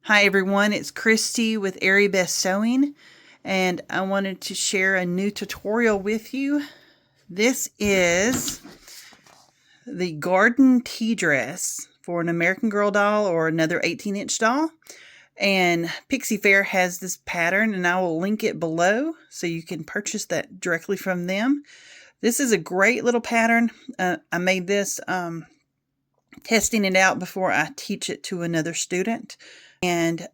Hi everyone, it's Cristy with Aerybeth Sewing, and I wanted to share a new tutorial with you. This is the garden tea dress for an American Girl doll or another 18-inch doll. And Pixie Faire has this pattern, and I will link it below so you can purchase that directly from them. This is a great little pattern. I made this testing it out before I teach it to another student. And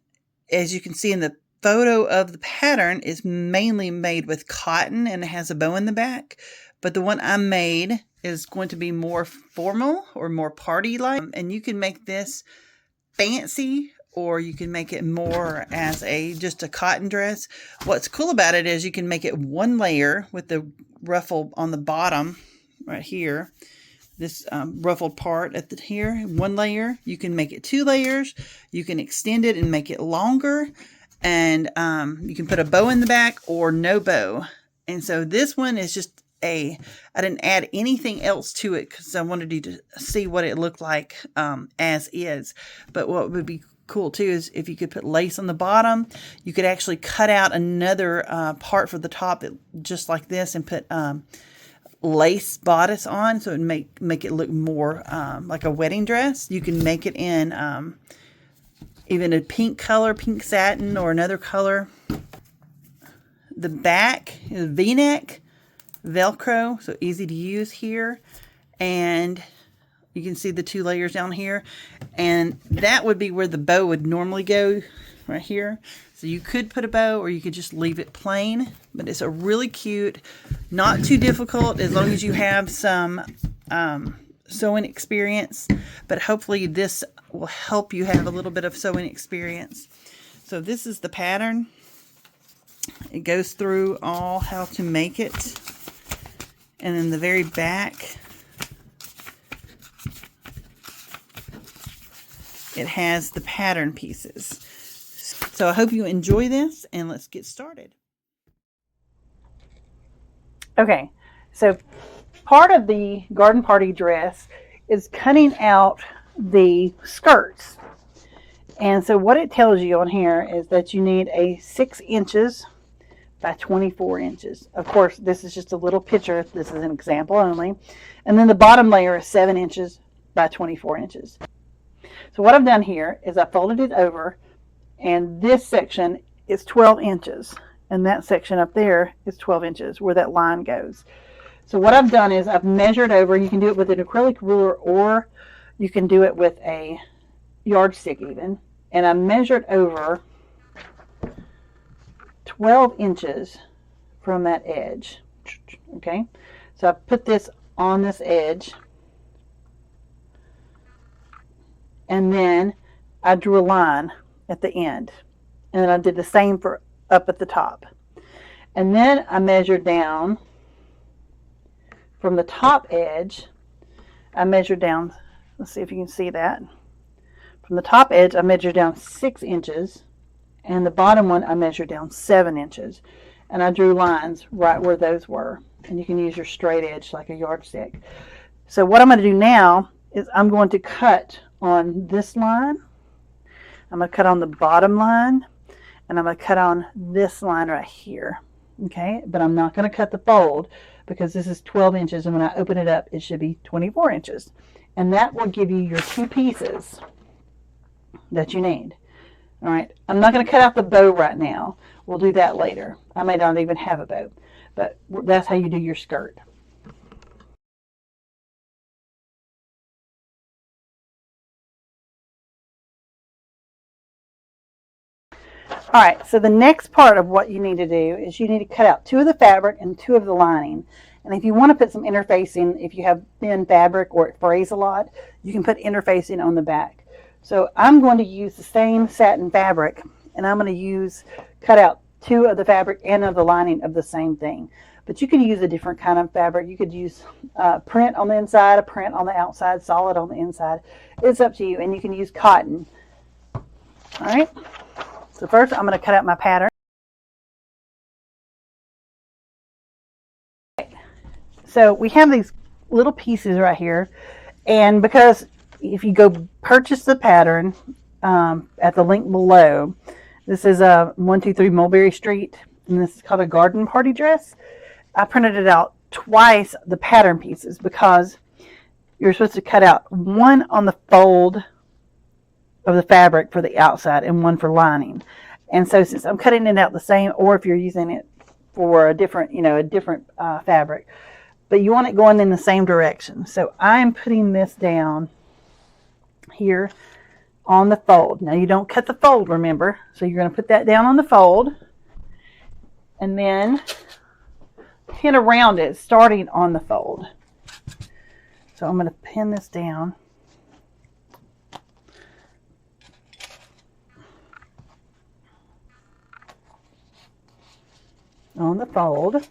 as you can see in the photo of the pattern, is mainly made with cotton and it has a bow in the back. But the one I made is going to be more formal or more party-like. And you can make this fancy, or you can make it more as just a cotton dress. What's cool about it is you can make it one layer with the ruffle on the bottom right here. This ruffled part at here, one layer. You can make it 2 layers. You can extend it and make it longer. And you can put a bow in the back or no bow. And so this one is just I didn't add anything else to it because I wanted you to see what it looked like as is. But what would be cool too is if you could put lace on the bottom. You could actually cut out another part for the top just like this and put lace bodice on, so it would make it look more like a wedding dress. You can make it in even a pink color, pink satin, or another color. The back is V-neck, Velcro, so easy to use here. And you can see the 2 layers down here. And that would be where the bow would normally go, right here. So you could put a bow or you could just leave it plain, but it's a really cute, not too difficult as long as you have some sewing experience, but hopefully this will help you have a little bit of sewing experience. So this is the pattern. It goes through all how to make it. And then the very back, it has the pattern pieces. So I hope you enjoy this, and let's get started. Okay, so part of the garden party dress is cutting out the skirts. And so what it tells you on here is that you need a 6 inches by 24 inches. Of course, this is just a little picture. This is an example only. And then the bottom layer is 7 inches by 24 inches. So what I've done here is I folded it over, and this section is 12 inches. And that section up there is 12 inches where that line goes. So what I've done is I've measured over. You can do it with an acrylic ruler or you can do it with a yardstick even. And I measured over 12 inches from that edge. Okay, so I put this on this edge. And then I drew a line at the end. And then I did the same for up at the top. And then I measured down from the top edge. I measured down, let's see if you can see that. From the top edge, I measured down 6 inches. And the bottom one, I measured down 7 inches. And I drew lines right where those were. And you can use your straight edge like a yardstick. So what I'm going to do now is I'm going to cut on this line. I'm going to cut on the bottom line. And I'm going to cut on this line right here. Okay, but I'm not going to cut the fold because this is 12 inches. And when I open it up, it should be 24 inches. And that will give you your 2 pieces that you need. All right, I'm not going to cut out the bow right now. We'll do that later. I may not even have a bow, but that's how you do your skirt. All right, so the next part of what you need to do is you need to cut out 2 of the fabric and 2 of the lining. And if you want to put some interfacing, if you have thin fabric or it frays a lot, you can put interfacing on the back. So I'm going to use the same satin fabric, and I'm going to cut out 2 of the fabric and of the lining of the same thing. But you could use a different kind of fabric. You could use print on the inside, a print on the outside, solid on the inside. It's up to you, and you can use cotton. All right. So first I'm going to cut out my pattern. So we have these little pieces right here, and because if you go purchase the pattern at the link below. This is a 123 Mulberry Street, and this is called a garden party dress. I printed it out twice, the pattern pieces, because you're supposed to cut out one on the fold of the fabric for the outside and one for lining. And so since I'm cutting it out the same, or if you're using it for a different, fabric, but you want it going in the same direction. So I'm putting this down here on the fold. Now you don't cut the fold, remember. So you're going to put that down on the fold and then pin around it starting on the fold. So I'm going to pin this down. On the fold.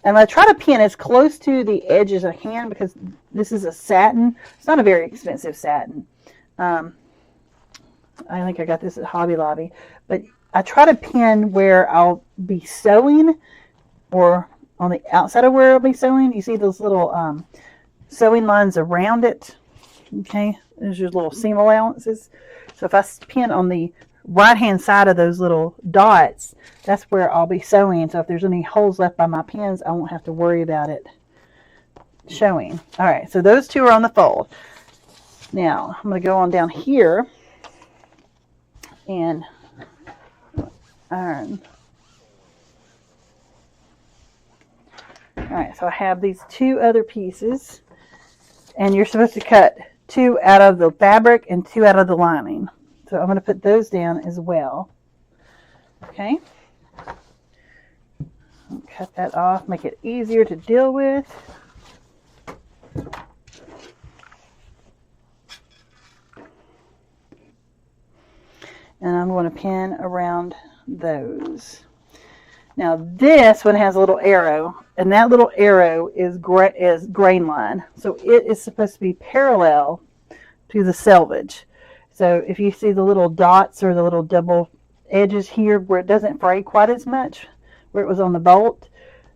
And I try to pin as close to the edge as I can because this is a satin. It's not a very expensive satin. I think I got this at Hobby Lobby. But I try to pin where I'll be sewing, or on the outside of where I'll be sewing. You see those little sewing lines around it. Okay, there's your little seam allowances. So if I pin on the right hand side of those little dots, that's where I'll be sewing. So if there's any holes left by my pins, I won't have to worry about it showing. All right, so those two are on the fold. Now I'm going to go on down here and iron. All right, so I have these two other pieces, and you're supposed to cut 2 out of the fabric and 2 out of the lining. So I'm going to put those down as well. Okay. Cut that off, make it easier to deal with. And I'm going to pin around those. Now this one has a little arrow, and that little arrow is grain line. So it is supposed to be parallel to the selvage. So if you see the little dots or the little double edges here where it doesn't fray quite as much, where it was on the bolt,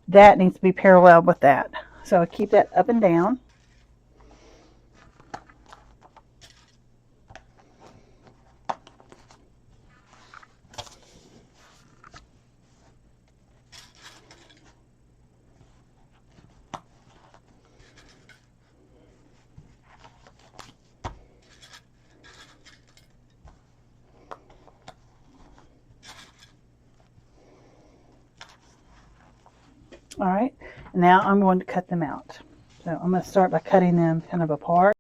that needs to be parallel with that. So I keep that up and down. All right, now I'm going to cut them out. So I'm going to start by cutting them kind of apart.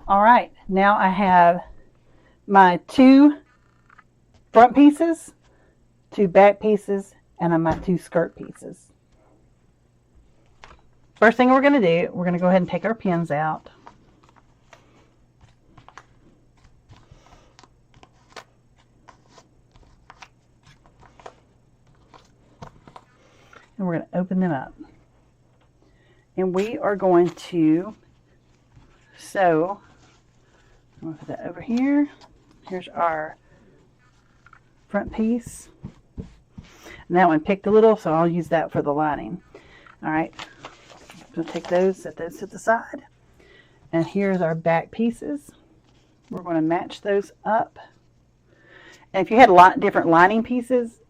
All right, now I have my 2 front pieces, 2 back pieces, and my 2 skirt pieces. First thing we're going to do, we're going to go ahead and take our pins out. And we're going to open them up. And we are going to sew. I'm going to put that over here. Here's our front piece. And that one picked a little, so I'll use that for the lining. All right. I'm going to take those, set those to the side. And here's our back pieces. We're going to match those up. And if you had a lot different lining pieces,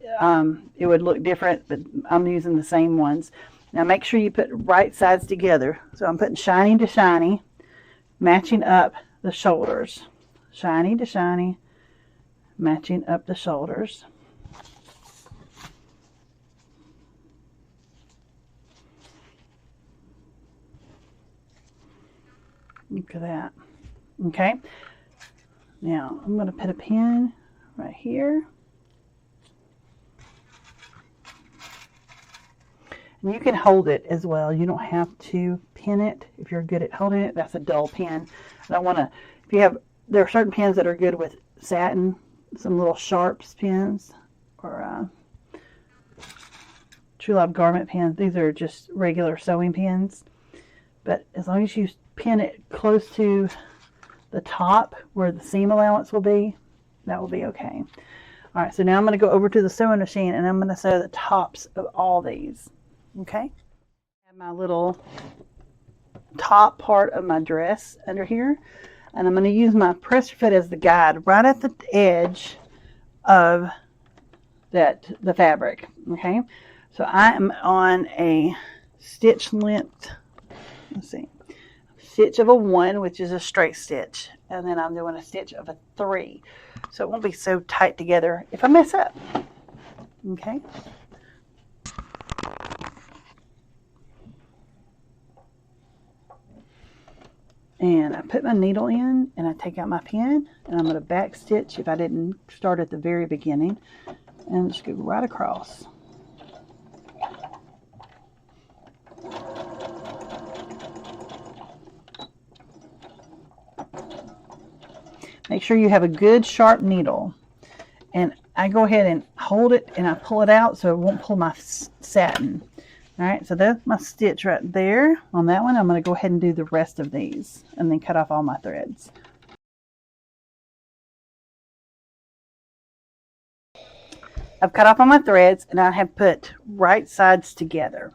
it would look different, but I'm using the same ones. Now make sure you put right sides together. So I'm putting shiny to shiny, matching up the shoulders. Shiny to shiny, matching up the shoulders. Look at that. Okay. Now I'm going to put a pin right here. And you can hold it as well. You don't have to pin it. If you're good at holding it, that's a dull pin. I don't want to, if you have, there are certain pins that are good with satin, some little sharps pins, or True Love garment pins. These are just regular sewing pins. But as long as you pin it close to the top where the seam allowance will be, that will be okay. All right, so now I'm going to go over to the sewing machine and I'm going to sew the tops of all these. Okay? I have my little top part of my dress under here, and I'm going to use my presser foot as the guide right at the edge of the fabric. Okay? So I am on a stitch length, let's see, stitch of a 1, which is a straight stitch, and then I'm doing a stitch of a 3, so it won't be so tight together if I mess up. Okay. And I put my needle in and I take out my pin and I'm going to back stitch if I didn't start at the very beginning, and just go right across. Make sure you have a good sharp needle, and I go ahead and hold it and I pull it out so it won't pull my satin. All right, so that's my stitch right there on that one. I'm going to go ahead and do the rest of these and then cut off all my threads. I've cut off all my threads and I have put right sides together.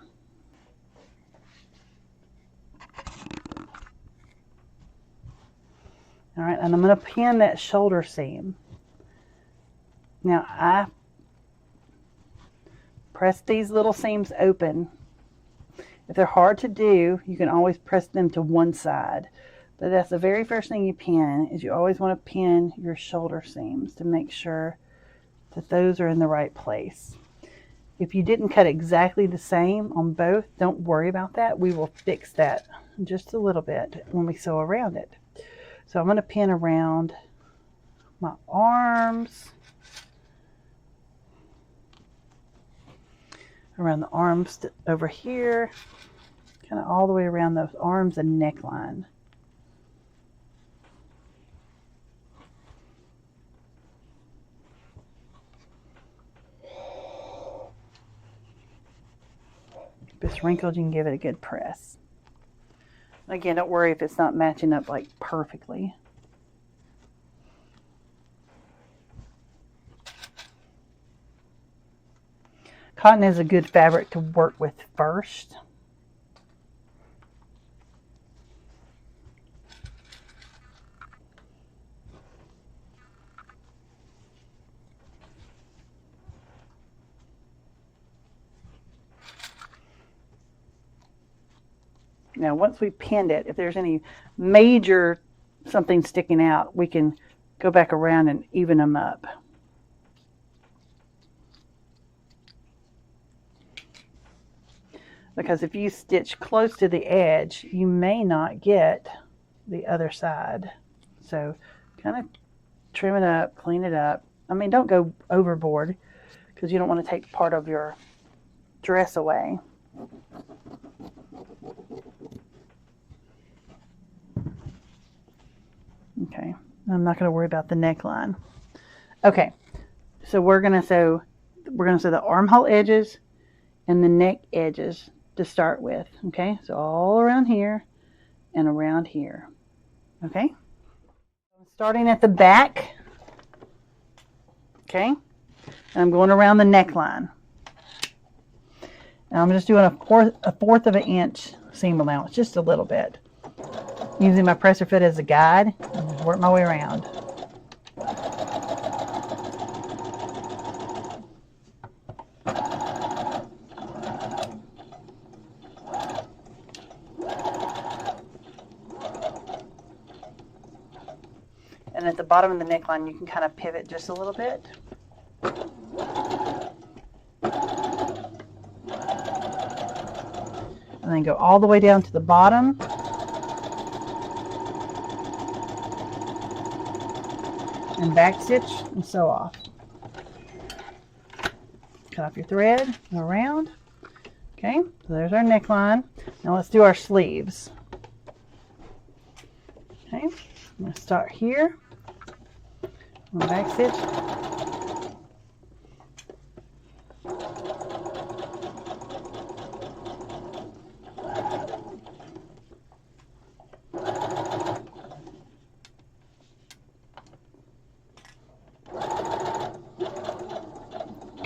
All right, and I'm going to pin that shoulder seam. Now I press these little seams open. If they're hard to do, you can always press them to one side. But that's the very first thing you pin, is you always want to pin your shoulder seams to make sure that those are in the right place. If you didn't cut exactly the same on both, don't worry about that. We will fix that just a little bit when we sew around it. So I'm going to pin around my arms, around the arms over here, kind of all the way around those arms and neckline. If it's wrinkled, you can give it a good press. Again, don't worry if it's not matching up like perfectly. Cotton is a good fabric to work with first. Now, once we pinned it, if there's any major something sticking out, we can go back around and even them up. Because if you stitch close to the edge, you may not get the other side. So kind of trim it up, clean it up. I mean, don't go overboard because you don't want to take part of your dress away. Okay, I'm not going to worry about the neckline. Okay, so we're going to sew the armhole edges and the neck edges to start with. Okay, so all around here and around here. Okay, starting at the back. Okay, and I'm going around the neckline. Now I'm just doing a fourth of an inch seam allowance, just a little bit, using my presser foot as a guide, and just work my way around. And at the bottom of the neckline, you can kind of pivot just a little bit. And then go all the way down to the bottom. And back stitch and sew off. Cut off your thread, go around. Okay, so there's our neckline. Now let's do our sleeves. Okay, I'm going to start here. Back stitch.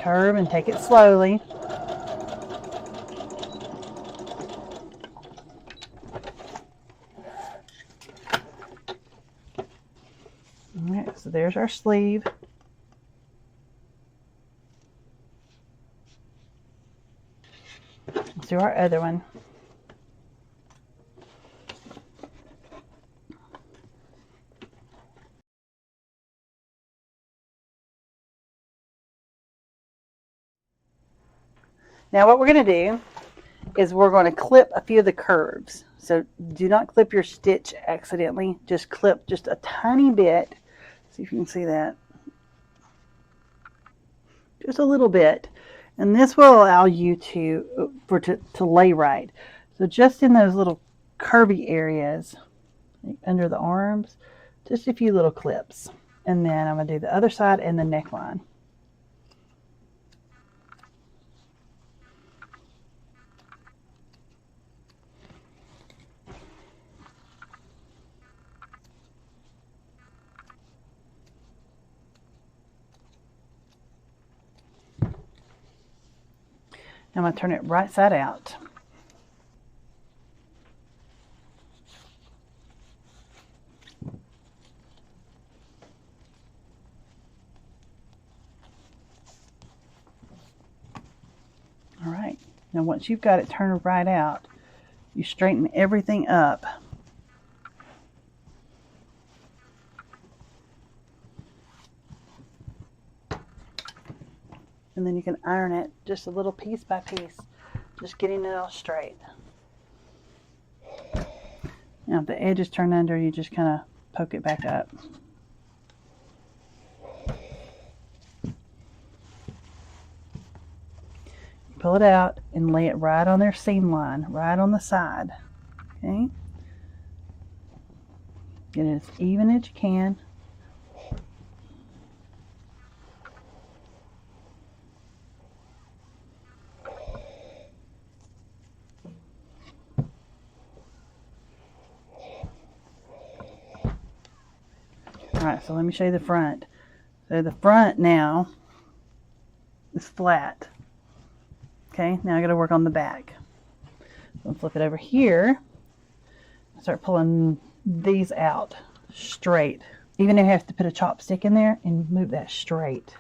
curve and take it slowly. All right, so there's our sleeve. Let's do our other one. Now what we're going to do is we're going to clip a few of the curves. So do not clip your stitch accidentally. Just clip just a tiny bit. See if you can see that. Just a little bit. And this will allow you to lay right. So just in those little curvy areas, like under the arms, just a few little clips. And then I'm going to do the other side and the neckline. I'm going to turn it right side out. All right, now once you've got it turned right out, you straighten everything up. And then you can iron it just a little piece by piece, just getting it all straight. Now if the edge is turned under, you just kind of poke it back up. Pull it out and lay it right on their seam line, right on the side. Okay? Get it as even as you can. Alright, so let me show you the front. So the front now is flat. Okay, now I got to work on the back. So I'll flip it over here. Start pulling these out straight. Even if you have to put a chopstick in there and move that straight.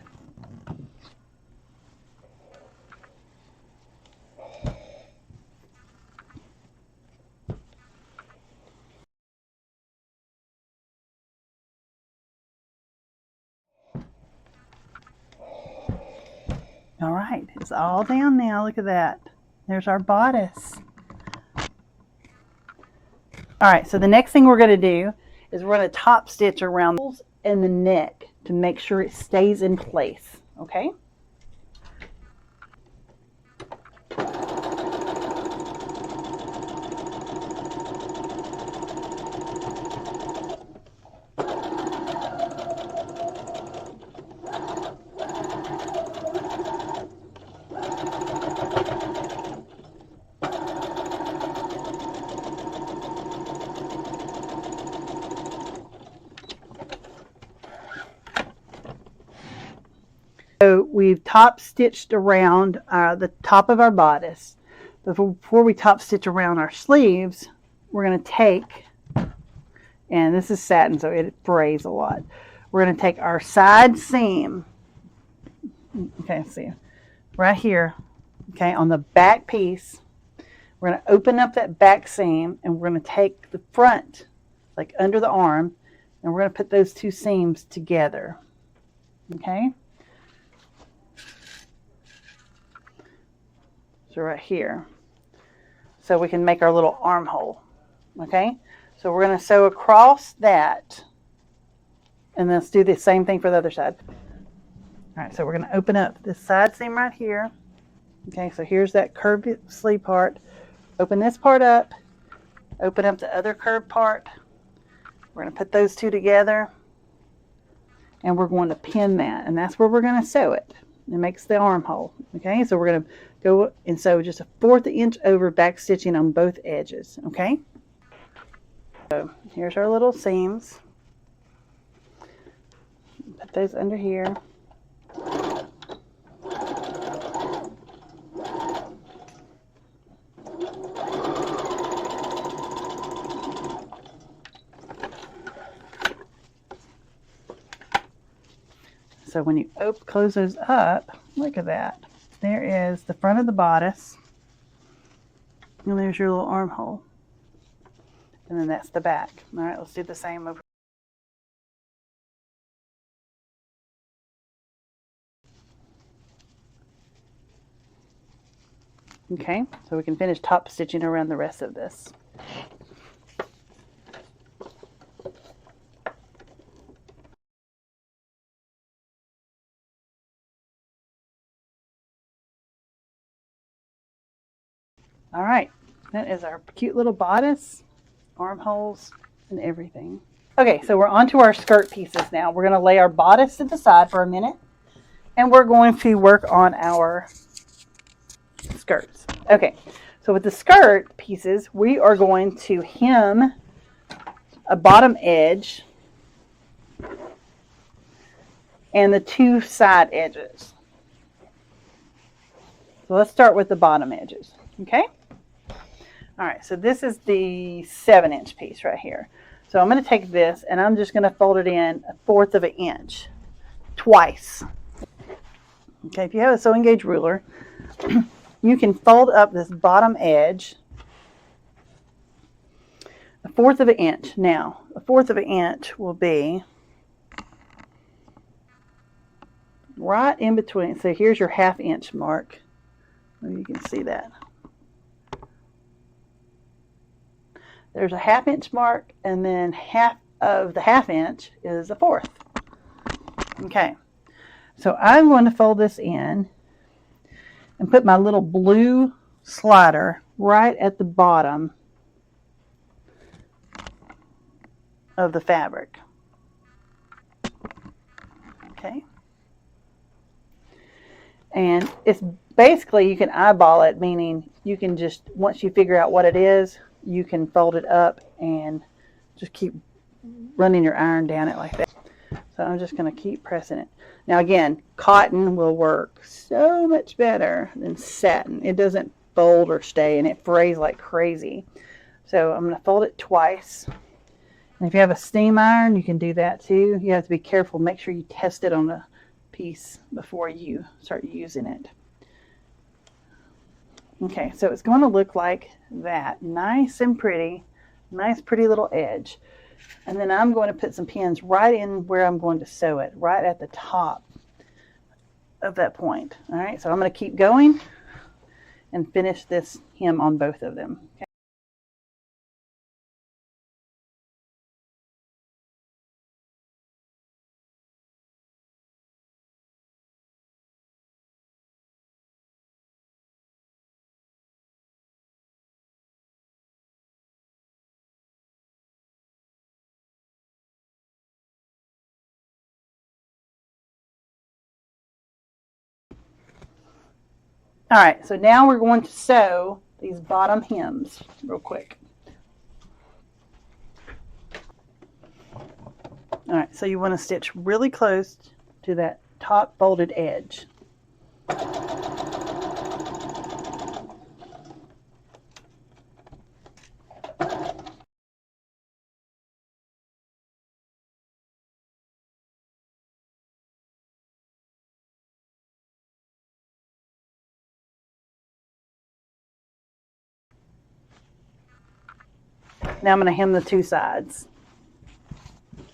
All right, it's all down now. Look at that. There's our bodice. All right, so the next thing we're going to do is we're going to top stitch around and the neck to make sure it stays in place. Okay? So we've top stitched around the top of our bodice. Before we top stitch around our sleeves, we're going to take, and this is satin so it frays a lot, we're going to take our side seam, okay, see, right here, okay, on the back piece, we're going to open up that back seam and we're going to take the front, like under the arm, and we're going to put those two seams together, okay? So right here. So we can make our little armhole. Okay? So we're going to sew across that. And let's do the same thing for the other side. Alright, so we're going to open up this side seam right here. Okay, so here's that curved sleeve part. Open this part up. Open up the other curved part. We're going to put those two together. And we're going to pin that. And that's where we're going to sew it. It makes the armhole. Okay, so we're going to go and sew just a 1/4 inch over back stitching on both edges. Okay, so here's our little seams. Put those under here. So when you close those up, look at that. There is the front of the bodice. And there's your little armhole. And then that's the back. All right, let's do the same over. Okay, so we can finish top stitching around the rest of this. All right, that is our cute little bodice, armholes, and everything. Okay, so we're on to our skirt pieces now. We're going to lay our bodice to the side for a minute, and we're going to work on our skirts. Okay, so with the skirt pieces, we are going to hem a bottom edge and the two side edges. So let's start with the bottom edges, okay? All right, so this is the 7-inch piece right here. So I'm going to take this and I'm just going to fold it in 1/4 of an inch twice. Okay, if you have a sewing gauge ruler, you can fold up this bottom edge 1/4 of an inch. Now, 1/4 of an inch will be right in between. So here's your 1/2 inch mark. You can see that. There's a 1/2 inch mark, and then half of the 1/2 inch is 1/4. Okay, so I'm going to fold this in and put my little blue slider right at the bottom of the fabric. Okay, and it's basically, you can eyeball it, meaning you can just, once you figure out what it is, you can fold it up and just keep running your iron down it like that. So I'm just going to keep pressing it. Now again, cotton will work so much better than satin. It doesn't fold or stay, and it frays like crazy. So I'm going to fold it twice. And if you have a steam iron, you can do that too. You have to be careful. Make sure you test it on a piece before you start using it. Okay, so it's going to look like that. Nice and pretty. Nice pretty little edge. And then I'm going to put some pins right in where I'm going to sew it, right at the top of that point. All right, so I'm going to keep going and finish this hem on both of them. Okay. All right, so now we're going to sew these bottom hems real quick. All right, so you want to stitch really close to that top folded edge. Now I'm going to hem the two sides,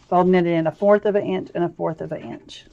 folding it in 1/4 of an inch and 1/4 of an inch.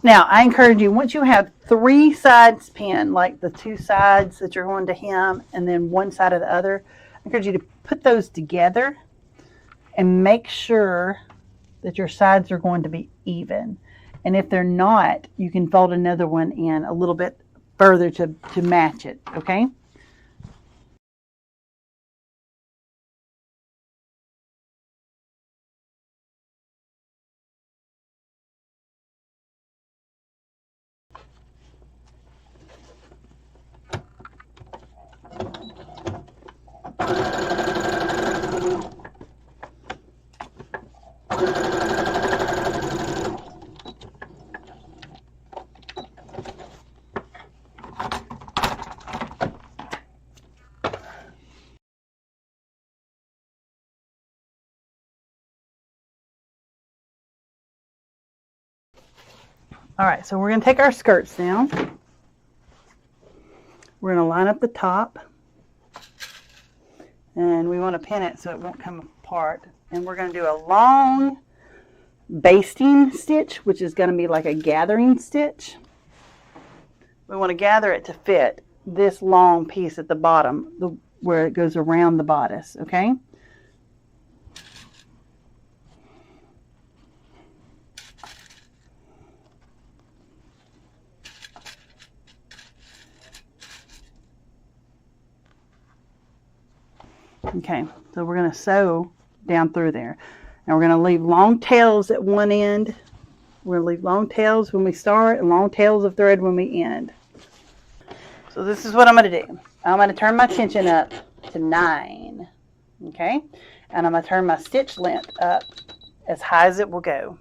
Now, I encourage you, once you have 3 sides pinned, like the 2 sides that you're going to hem and then one side of the other, I encourage you to put those together and make sure that your sides are going to be even. And if they're not, you can fold another one in a little bit further to match it, okay? All right, so we're going to take our skirts now. We're going to line up the top, and we want to pin it so it won't come apart. And we're going to do a long basting stitch, which is going to be like a gathering stitch. We want to gather it to fit this long piece at the bottom, where it goes around the bodice, okay? Okay, so we're going to sew down through there. And we're going to leave long tails at one end. We're going to leave long tails when we start and long tails of thread when we end. So this is what I'm going to do. I'm going to turn my tension up to 9. Okay, and I'm going to turn my stitch length up as high as it will go.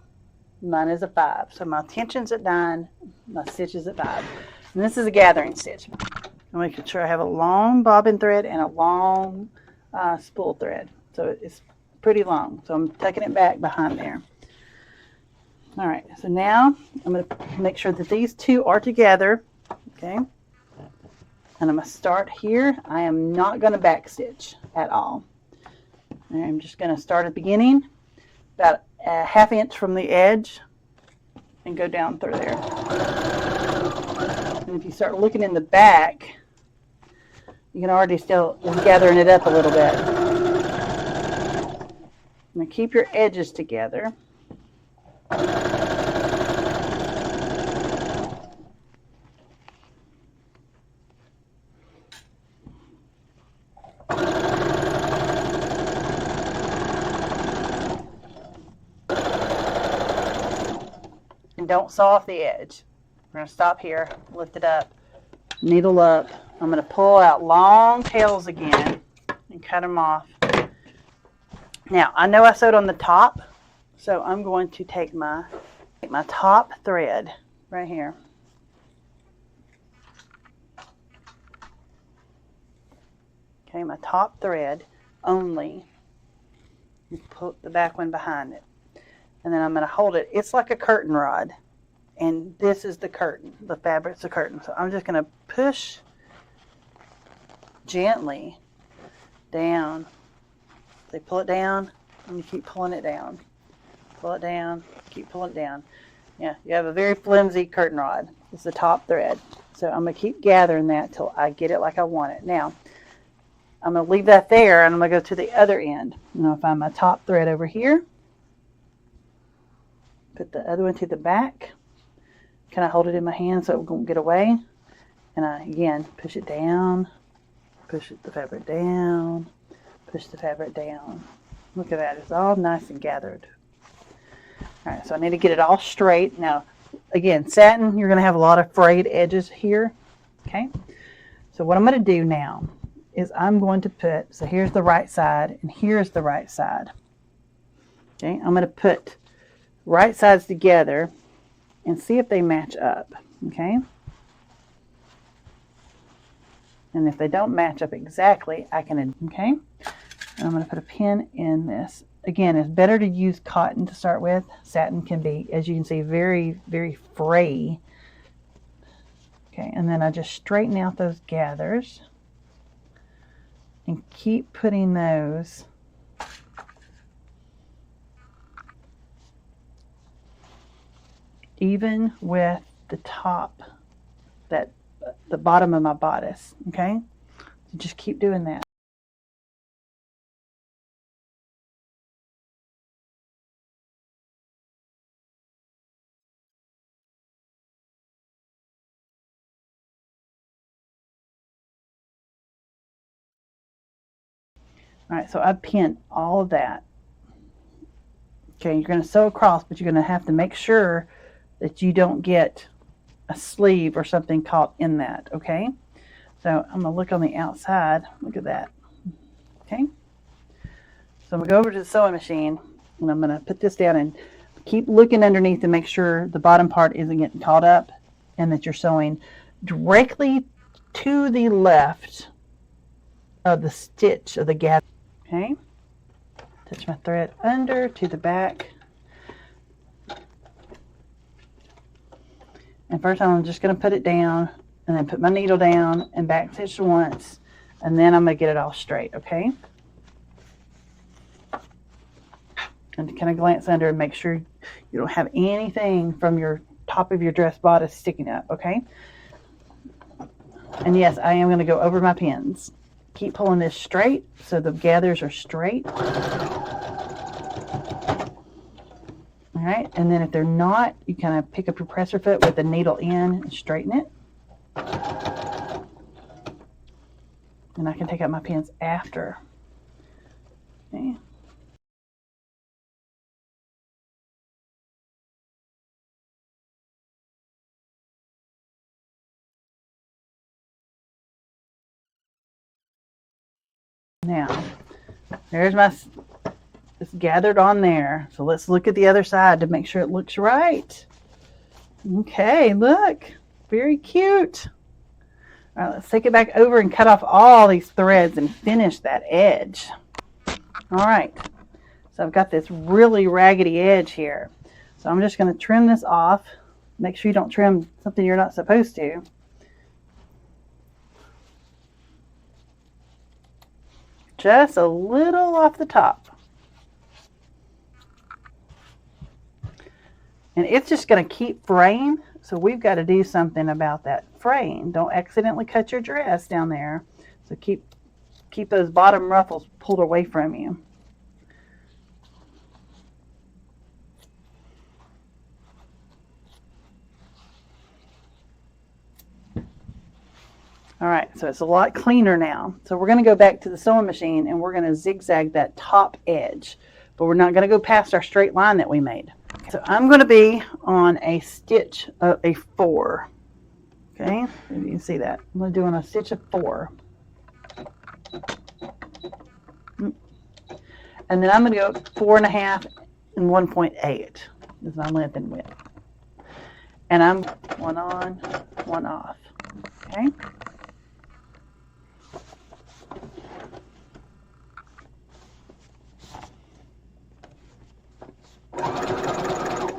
Mine is a 5. So my tension's at 9, my stitch is at 5. And this is a gathering stitch. I'm making sure I have a long bobbin thread and a long spool thread. So it's pretty long. So I'm tucking it back behind there. All right, so now I'm going to make sure that these two are together. Okay, and I'm going to start here. I am not going to back stitch at all. I'm just going to start at the beginning, about a 1/2 inch from the edge, and go down through there. And if you start looking in the back, you can already still gathering it up a little bit. Now keep your edges together. And don't saw off the edge. We're going to stop here, lift it up, needle up. I'm going to pull out long tails again and cut them off. Now, I know I sewed on the top, so I'm going to take my top thread right here. Okay, my top thread only. Put the back one behind it. And then I'm going to hold it. It's like a curtain rod. And this is the curtain. The fabric's the curtain. So I'm just going to push gently down. They pull it down, and you keep pulling it down. Pull it down, keep pulling it down. Yeah, you have a very flimsy curtain rod. It's the top thread. So I'm going to keep gathering that till I get it like I want it. Now, I'm going to leave that there, and I'm going to go to the other end. I'm going to find my top thread over here. Put the other one to the back. Can I hold it in my hand so it won't get away? And I, again, push it down. Push the fabric down. Push the fabric down. Look at that. It's all nice and gathered. All right, so I need to get it all straight. Now, again, satin, you're going to have a lot of frayed edges here. Okay? So what I'm going to do now is I'm going to put, so here's the right side, and here's the right side. Okay? I'm going to put right sides together and see if they match up. Okay? And if they don't match up exactly, I can, okay? And I'm going to put a pin in this. Again, it's better to use cotton to start with. Satin can be, as you can see, very, very fray. Okay, and then I just straighten out those gathers and keep putting those even with the top, the bottom of my bodice. Okay, so just keep doing that. All right, so I pinned all of that. Okay, you're going to sew across, but you're going to have to make sure that you don't get a sleeve or something caught in that. Okay, so I'm going to look on the outside. Look at that. Okay, so I'm going to go over to the sewing machine, and I'm going to put this down and keep looking underneath to make sure the bottom part isn't getting caught up and that you're sewing directly to the left of the stitch of the gather. Okay, touch my thread under to the back. And first I'm just going to put it down and then put my needle down and back stitch once, and then I'm going to get it all straight. Okay, and kind of glance under and make sure you don't have anything from your top of your dress bodice sticking up. Okay, and yes, I am going to go over my pins. Keep pulling this straight so the gathers are straight. All right, and then if they're not, you kind of pick up your presser foot with the needle in and straighten it. And I can take out my pins after. Okay. Now, there's my, it's gathered on there. So let's look at the other side to make sure it looks right. Okay, look, very cute. All right, let's take it back over and cut off all these threads and finish that edge. All right, so I've got this really raggedy edge here. So I'm just going to trim this off. Make sure you don't trim something you're not supposed to. Just a little off the top. And it's just going to keep fraying, so we've got to do something about that fraying. Don't accidentally cut your dress down there. So keep those bottom ruffles pulled away from you. All right, so it's a lot cleaner now. So we're going to go back to the sewing machine and we're going to zigzag that top edge, but we're not going to go past our straight line that we made. So I'm going to be on a stitch of a 4. Okay, you can see that. I'm going to do on a stitch of 4. And then I'm going to go 4.5 and 1.8 is my length and width. And I'm one on, one off. Okay.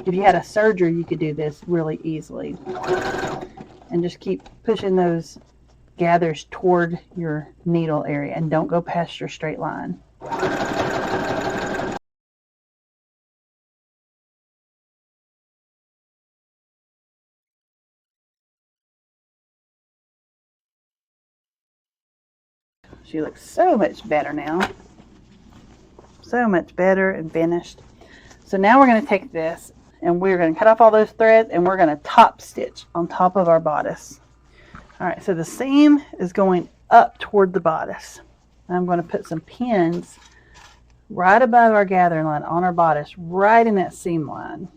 If you had a serger, you could do this really easily. And just keep pushing those gathers toward your needle area and don't go past your straight line. She looks so much better now. So much better and finished. So now we're going to take this and we're going to cut off all those threads and we're going to top stitch on top of our bodice. All right, so the seam is going up toward the bodice. I'm going to put some pins right above our gathering line on our bodice, right in that seam line.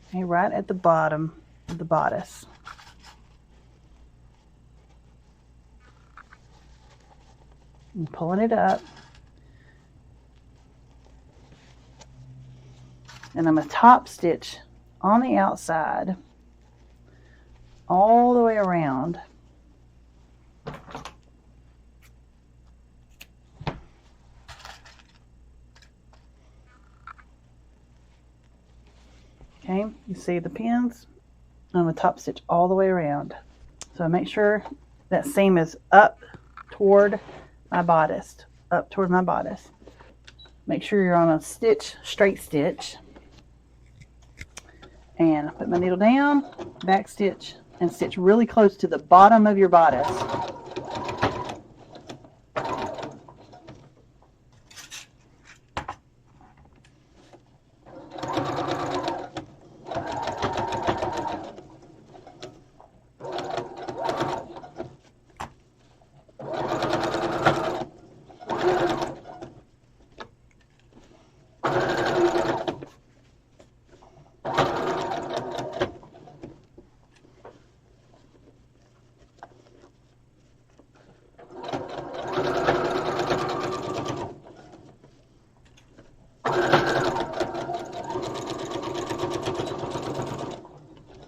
Okay, right at the bottom of the bodice. I'm pulling it up. And I'm going to top stitch on the outside all the way around. Okay, you see the pins? I'm going to top stitch all the way around. So make sure that seam is up toward my bodice, up toward my bodice. Make sure you're on a stitch, straight stitch. And put my needle down, back stitch, and stitch really close to the bottom of your bodice.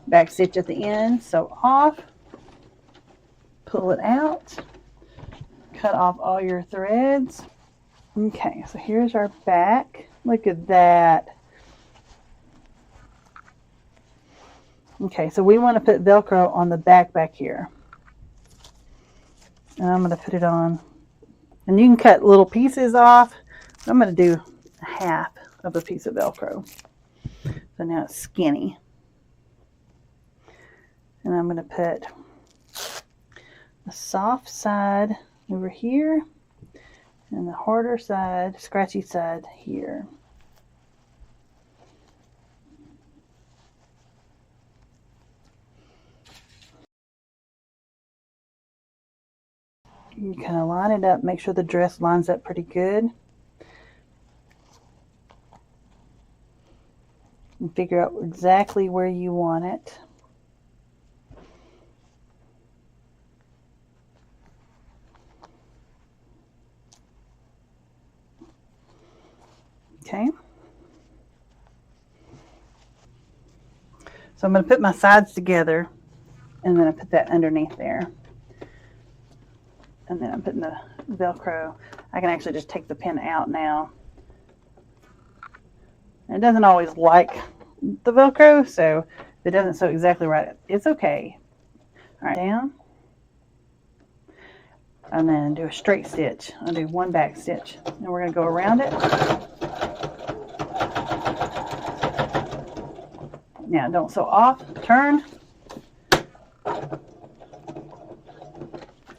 Back stitch at the end, sew off, pull it out, cut off all your threads. Okay, so here's our back. Look at that. Okay, so we want to put Velcro on the back here. And I'm going to put it on. And you can cut little pieces off. I'm going to do half of a piece of Velcro. So now it's skinny. And I'm going to put the soft side over here and the harder side, scratchy side here. You kind of line it up, make sure the dress lines up pretty good. And figure out exactly where you want it. Okay. So I'm going to put my sides together and then I put that underneath there. And then I'm putting the Velcro. I can actually just take the pin out now. It doesn't always like the Velcro, so if it doesn't sew exactly right, it's okay. All right, down. And then do a straight stitch. I'll do one back stitch. And we're going to go around it. Now don't sew off, turn.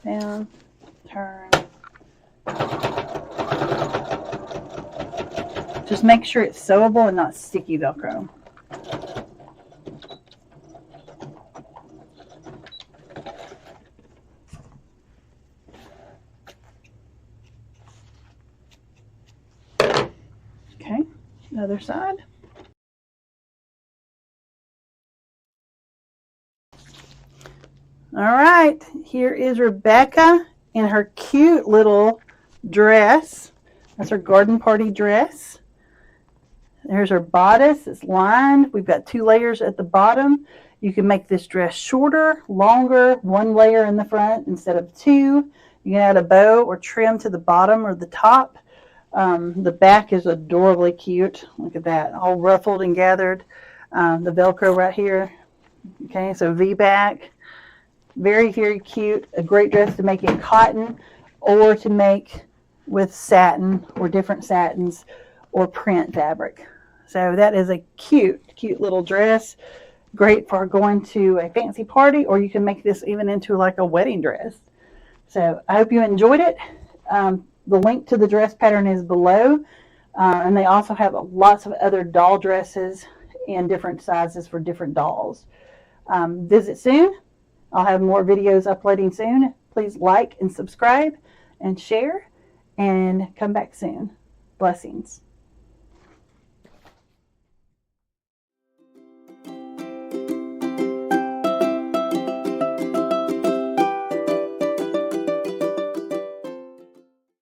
Down, turn. Just make sure it's sewable and not sticky Velcro. Okay, the other side. All right, here is Rebecca in her cute little dress. That's her garden party dress. There's her bodice. It's lined. We've got 2 layers at the bottom. You can make this dress shorter, longer, 1 layer in the front instead of 2. You can add a bow or trim to the bottom or the top. The back is adorably cute. Look at that, all ruffled and gathered. The Velcro right here. Okay, so V-back. Very, very cute. A great dress to make in cotton or to make with satin or different satins or print fabric. So that is a cute, cute little dress. Great for going to a fancy party, or you can make this even into like a wedding dress. So I hope you enjoyed it. The link to the dress pattern is below. And they also have lots of other doll dresses in different sizes for different dolls. Visit soon. I'll have more videos uploading soon. Please like and subscribe and share and come back soon. Blessings.